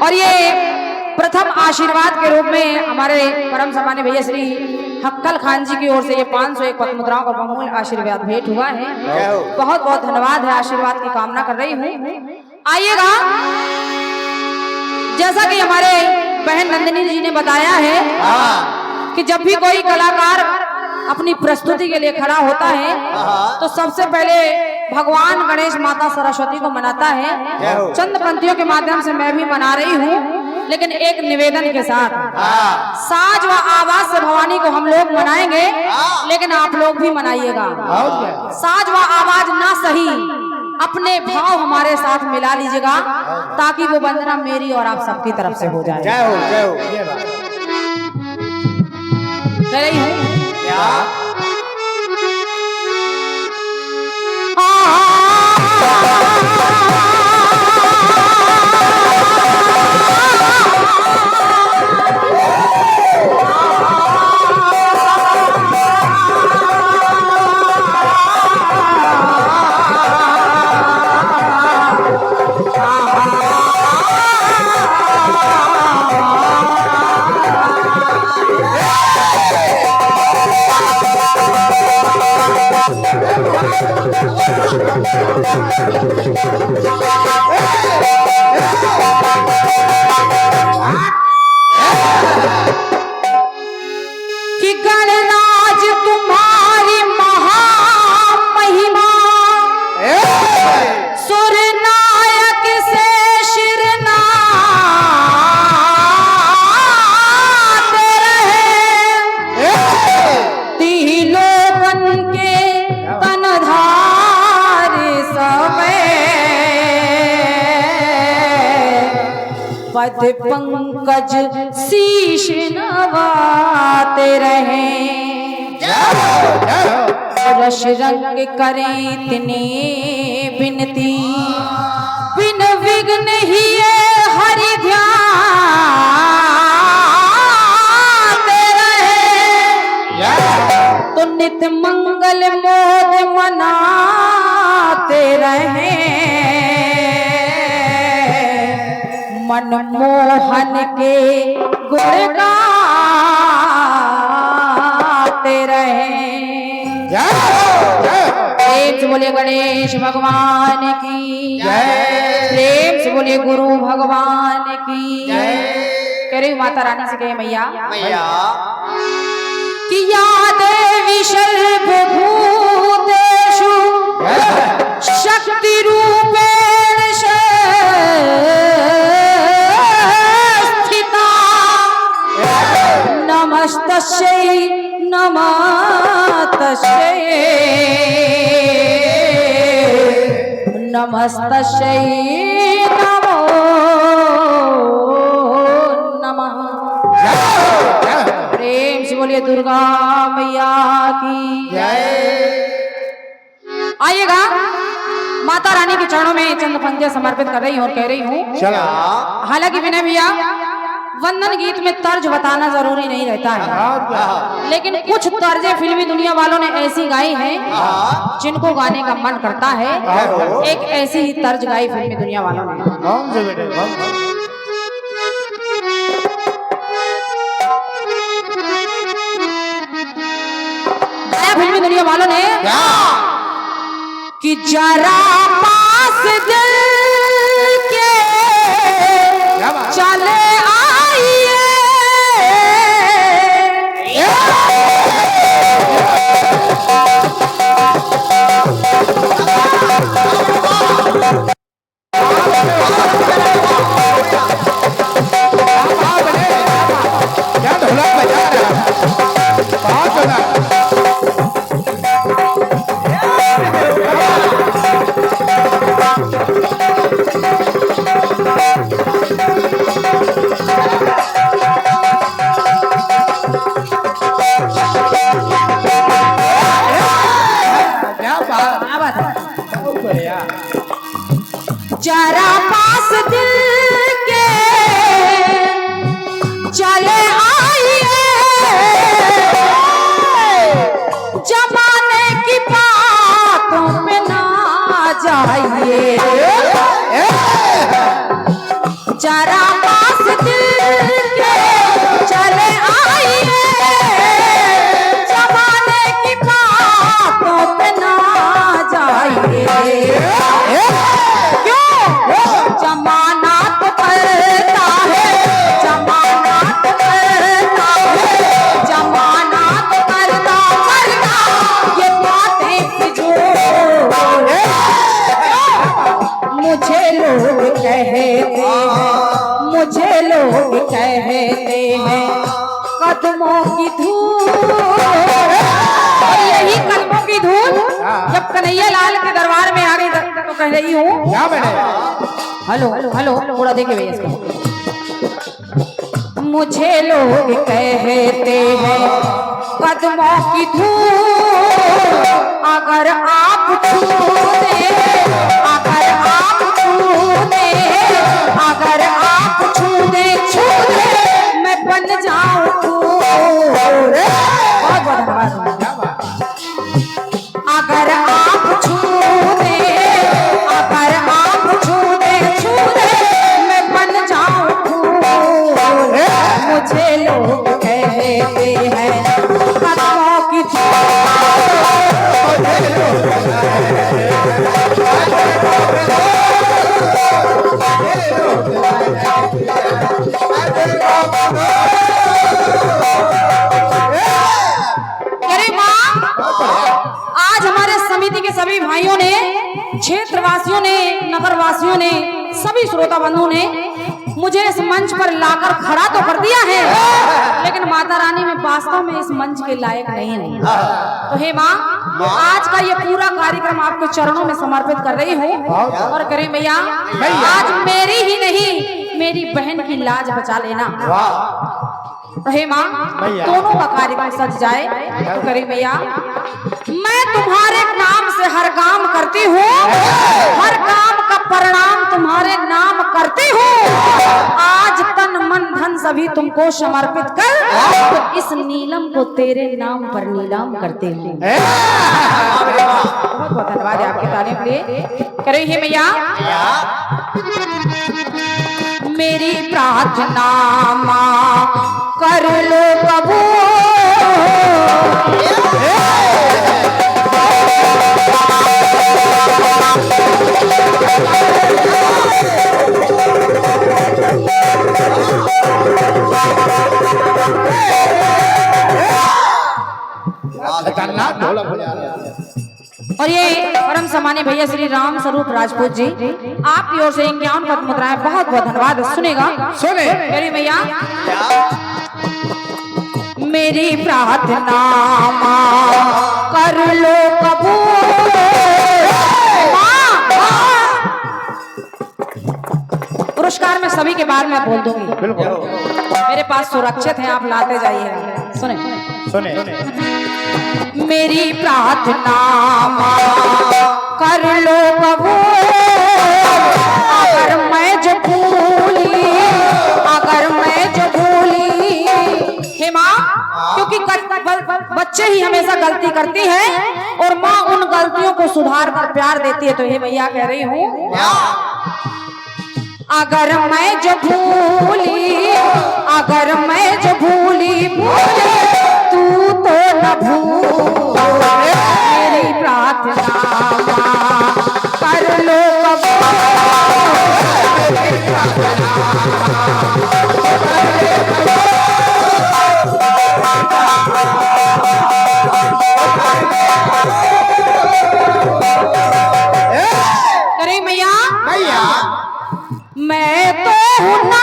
और ये प्रथम आशीर्वाद के रूप में हमारे परम सम्मान्य भैया श्री हक्कल खान जी की ओर से ये 501 पद्म मुद्राओं का बहुमूल्य आशीर्वाद भेंट हुआ है। बहुत बहुत धन्यवाद है, आशीर्वाद की कामना कर रही हूँ। आइएगा, जैसा कि हमारे बहन नंदिनी जी ने बताया है कि जब भी कोई कलाकार अपनी प्रस्तुति के लिए खड़ा होता है तो सबसे पहले भगवान गणेश, माता सरस्वती को मनाता है। चंद पंक्तियों के माध्यम से मैं भी मना रही हूँ, लेकिन एक निवेदन के साथ। साज व आवाज से भवानी को हम लोग मनाएंगे, लेकिन आप लोग भी मनाइएगा। साज व आवाज ना सही, अपने भाव हमारे साथ मिला लीजिएगा, ताकि वो वंदना मेरी और आप सबकी तरफ से हो जाए। जय हो, जय हो। कह रही हूँ कि गणराज तुम्हारी महामहिमा, सुर नायक से शिर नाते रहे, तिलोकन के तनधारी सवे, पद पंकज शीश नवाते रहे। रश रंग करें इतने बिनती, बिन विघ्न ही हरि ध्याते रहे, तो नित मंगल मोद मनाते रहे, मनमोहन के गुण गाते रहे। प्रेम से बोले गणेश भगवान की जय, प्रेम से बोले गुरु भगवान की जय। कह रही माता रानी से कहे मैया कि या देवी सर्वभूतेषु शक्ति रूपेण स्थिता, नमस्तस्यै नमस्तस्यै, नमस्तस्यै नमो नमः। प्रेम से बोलिए दुर्गा मैया की जय। आइएगा, माता रानी के चरणों में चंद पंक्तियां समर्पित कर रही हूँ और कह रही हूँ। हालांकि विनय भैया, वंदन गीत में तर्ज बताना जरूरी नहीं रहता है, लेकिन कुछ तर्जें फिल्मी दुनिया वालों ने ऐसी गाई हैं जिनको गाने का मन करता है। एक ऐसी ही तर्ज गाई फिल्मी दुनिया वालों ने। गाया फिल्मी दुनिया वालों ने कि जरा पास दिल के चले आइए, क्या ढोलक बजा रहा है, बहुत ज्यादा। जरा पास दिल के चले आइए, जमाने की बातों पे ना जाइए, जरा हैं, मुझे लोग कहते हैं कदमों की धूल। और यही कदमों की धूल जब कन्हैया लाल के दरबार में आ गई तो कह रही हूँ, क्या बने? हेलो हेलो थोड़ा देखे भैया इसको। मुझे लोग कहते हैं कदमों की धूल, अगर आप छू दे, अगर आप छू दे, अगर आप छू दे, मैं बन जाऊं फूल। बहुत बहुत धन्यवाद। अगर आप छू दे, अगर आप छू दे, मैं बन जाऊं फूल। मुझे लोग कहते हैं कदमों की अरे माँ, आज हमारे समिति के सभी भाइयों ने, क्षेत्रवासियों ने, नगरवासियों ने, सभी श्रोता बंधुओं ने मुझे इस मंच पर लाकर खड़ा तो कर दिया है, लेकिन माता रानी में वास्तव में इस मंच के लायक नहीं हूँ। तो हे माँ, आज का ये पूरा कार्यक्रम आपके चरणों में समर्पित कर रही हूँ। और करें भैया, आज मेरी ही नहीं, मेरी बहन की लाज बचा लेना। तो हे माँ, दोनों का कार्यक्रम सज जाए। तो करें भैया, मैं तुम्हारे नाम से हर काम करती हूँ, हर काम का परिणाम तुम्हारे नाम करती हूँ। आज तन मन धन सभी तुमको समर्पित कर, तो इस नीलम को तेरे नाम पर नीलाम करते हूँ। बहुत बहुत धन्यवाद आपके तालियों के लिए। करे हे भैया, मेरी प्रार्थना माँ कर लो कबूल। खतरनाक ढोलक बजा रहा है। और ये परम सम्मानीय भैया श्री राम स्वरूप राजपूत जी, आपकी ओर से 51 पद मुद्राएं, बहुत बहुत धन्यवाद। सुनेगा सुने मेरी भैया, मेरी प्रार्थना माँ कर लो कबूल। पुरस्कार में सभी के बारे में बोल दूंगी, मेरे पास सुरक्षित है, आप लाते जाइए। सुने सुने मेरी प्रार्थना माँ कर लो कबूल। अगर मैं जो भूली, अगर मैं जो भूली, हे माँ, क्योंकि बच्चे ही हमेशा गलती करती हैं और माँ उन गलतियों को सुधार कर प्यार देती है। तो हे भैया कह रही हूँ, अगर मैं जो भूली, अगर मैं जो भूली, भूली तू तो न भूल। मेरी प्रार्थना कर लो करे भैया, मैं तो हूँ ना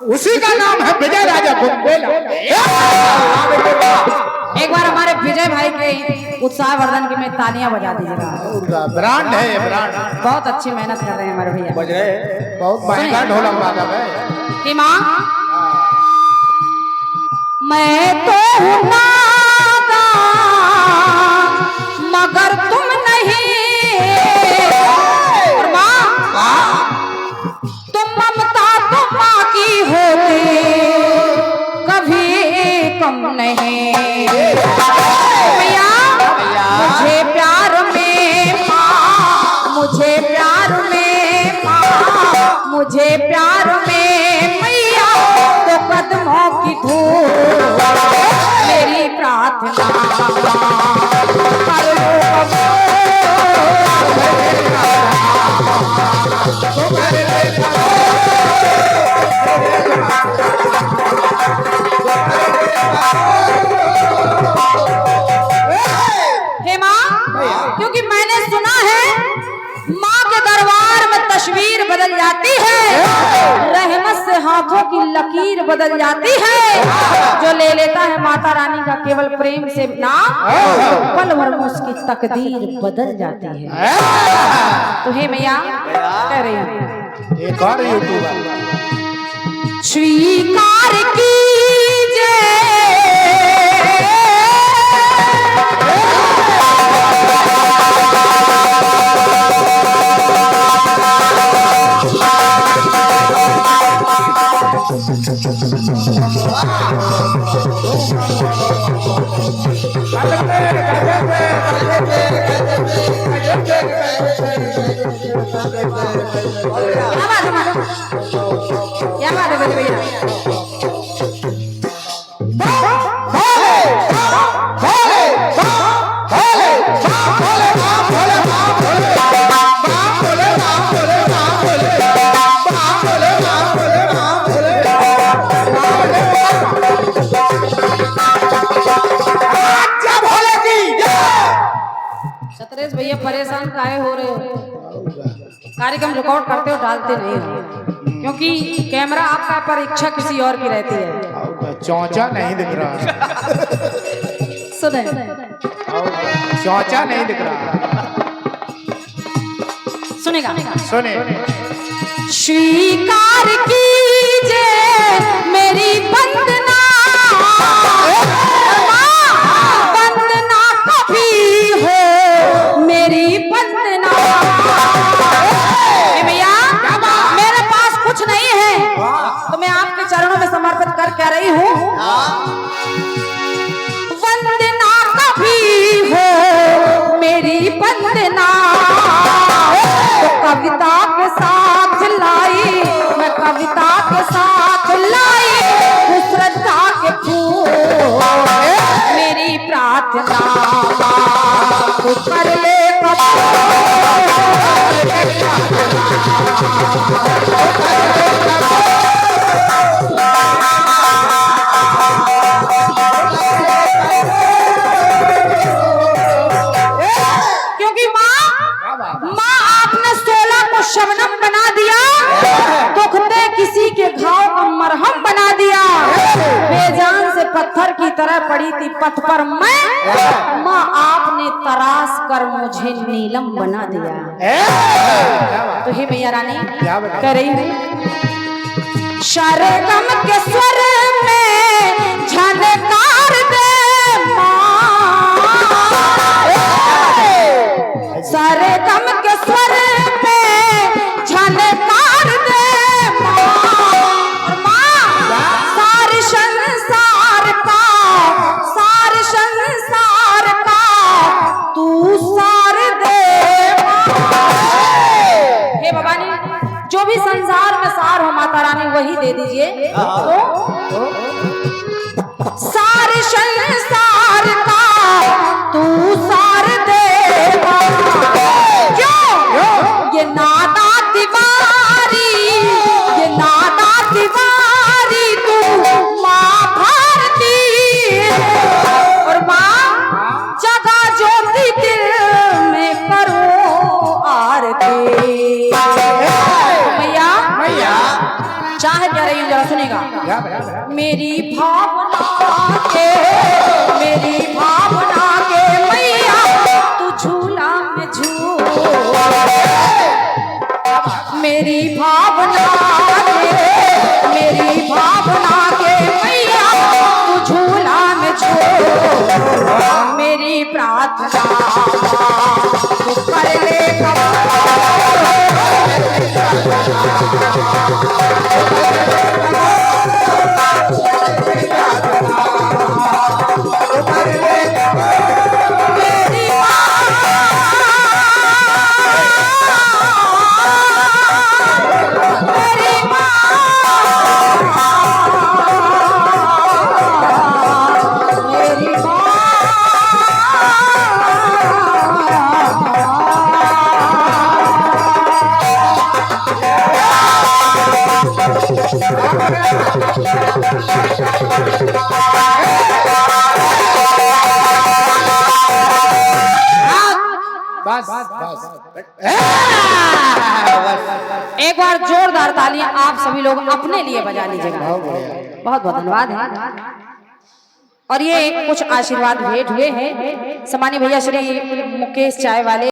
उसी का नाम है विजय राजा बुंदेला। एक बार हमारे विजय भाई के उत्साह वर्धन की मैं तालियां बजा दीजिएगा। ब्रांड है ये, ब्रांड बहुत अच्छी मेहनत कर रहे हैं हमारे भैया। बज रहे, बहुत महंगा ढोलक बाजा है। कि माँ मैं तो हूँ नादान मगर तुम नहीं, और माँ तुम ममता तो माँ की होती कभी कम नहीं। भैया मुझे प्यार में माँ, मुझे प्यार में माँ, मुझे प्यार में मैया तो कदमों की धूल मेरी प्रार्थना कर लो हे माँ, क्योंकि मैंने सुना है माँ के दरबार में तस्वीर बदल जाती है, रहमत से हाथों की लकीर बदल जाती है। जो ले लेता है माता रानी का केवल प्रेम से नाम, पल भर में उसकी तकदीर बदल जाती है। तो हे मैया कह रही हूँ, एक और यूट्यूबर स्वीकार कीजिए क्या बात है भैया। सतरेश भैया परेशान काहे हो रहे हो? कार्यक्रम रिकॉर्ड करते हो डालते नहीं हो, क्योंकि कैमरा आपका पर इच्छा किसी और की रहती है। चौचा नहीं दिख रहा, सुने चौचा नहीं दिख रहा, सुनेगा सुने स्वीकार कीजिए मेरी वंदना, वंदना कभी हो मेरी वंदना। भैया मेरे पास कुछ नहीं है तो मैं आपके चरणों में समर्पित कर कह रही हूँ, वंदना कभी हो मेरी वंदना। तो कविता के साथ लाई, मैं कविता के साथ लाई श्रद्धा के फूल मेरी प्रार्थना तू कर ले क्योंकि माँ आपने 16 को शबनम बना दिया, दुखते किसी के घाव को मरहम बना दिया। बेजान से पत्थर की तरह पड़ी थी पथ पर मैं, माँ आपने तराश कर मुझे नीलम बना दिया। तो हे मैया रानी कह रही हूँ, शरगम के स्वर में झनकार दे सरगम के स्वर में झनकार दे माँ, सारे संसार का तू सार दे। हे भवानी, जो भी संसार में सार हो माता रानी वही दे दीजिए। तो सारे संसार का तू सार दे। ये नादा तिवारी, ये नादा तिवारी तू माँ भारती, और माँ जगा ज्योति दिल में करो आरती। भैया चाहे क्या रही हूँ जरा सुनेगा, मेरी भावना के मेरी भावना के मैया तू झूला में छोड़, मेरी प्रार्थना तू कर ले बस बस एक बार जोरदार तालियां आप सभी लोग अपने लिए बजा लीजिएगा। बहुत बढ़िया। बहुत बहुत धन्यवाद है। और ये कुछ आशीर्वाद भेंट हुए हैं सम्मानीय भैया श्री मुकेश चाय वाले।